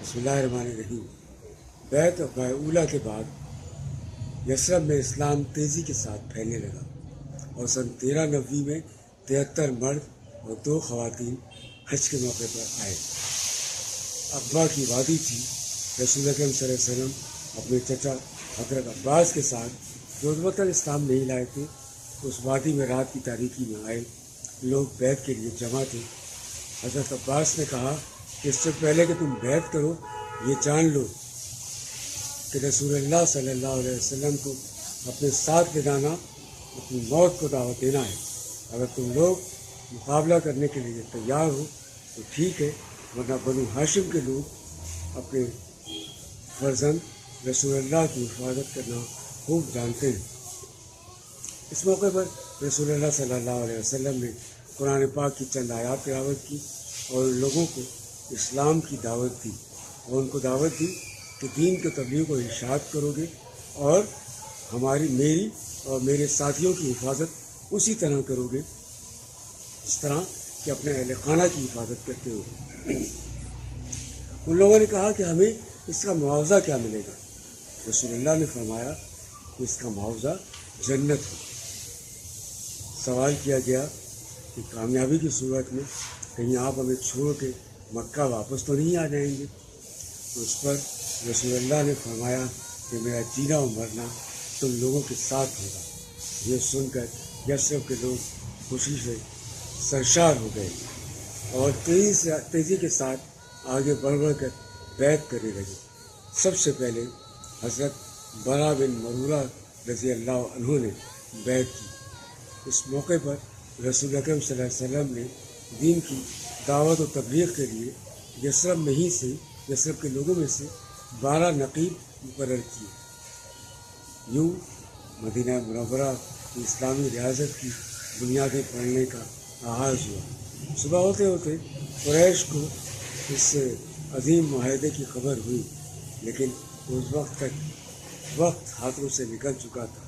बिस्मिल्लाहिर्रहमानिर्रहीम। बैत वक़्अ ऊला के बाद यसरब में इस्लाम तेज़ी के साथ फैलने लगा और सन 1390 में 73 मर्द और 2 ख़वातीन हज के मौके पर आए। अक़बा की वादी थी। रसूल अकरम सल्लल्लाहु अलैहि वसल्लम अपने चचा हज़रत अब्बास के साथ जो उस वक़्त इस्लाम नहीं लाए थे, उस वादी में रात की तारीकी में आए लोग बैत के लिए जमा थे। हज़रत अब्बास ने कहा कि इससे पहले कि तुम बैत करो, ये जान लो कि रसूलुल्लाह सल्लल्लाहु अलैहि वसल्लम को अपने साथ ले जाना, अपनी मौत को दावत देना है। अगर तुम लोग मुकाबला करने के लिए तैयार हो तो ठीक है, वरना बनु हाशिम के लोग अपने फर्जंद रसूलुल्लाह की हिफाजत करना खूब जानते हैं। इस मौके पर रसूलुल्लाह सल्लल्लाहु अलैहि वसल्लम ने कुरान पाक की चंद आयात तिलावत की और लोगों को इस्लाम की दावत दी और उनको दावत दी कि दीन के तबलीग को इरशाद करोगे और मेरी और मेरे साथियों की हिफाजत उसी तरह करोगे इस तरह कि अपने अहले खाना की हिफाजत करते हो। उन लोगों ने कहा कि हमें इसका मुआवजा क्या मिलेगा? रसूलुल्लाह ने फरमाया कि इसका मुआवजा जन्नत है। सवाल किया गया कि कामयाबी की सूरत में कहीं आप हमें छोड़ के मक्का वापस तो नहीं आ जाएंगे? तो उस पर रसूलुल्लाह ने फरमाया कि मेरा जीना और मरना तुम लोगों के साथ होगा। ये सुनकर यसरब के लोग खुशी से सरशार हो गए और तेज़ी के साथ आगे बढ़ कर बैत करने लगे। सबसे पहले हज़रत बरा बिन मरूरा रज़ी अल्लाह अन्हु ने बैत की। इस मौके पर रसूल अकरम सल्लल्लाहु अलैहि वसल्लम ने दीन की दावत और तबलीग के लिए यसरब के लोगों में से 12 नक़ीब मुकर्रर किए। यूँ मदीना मुनव्वरा की इस्लामी रियासत की बुनियादें पड़ने का आगाज़ हुआ। सुबह होते होते कुरैश को इस अजीम मुआहदे की खबर हुई, लेकिन उस वक्त तक वक्त हाथों से निकल चुका था।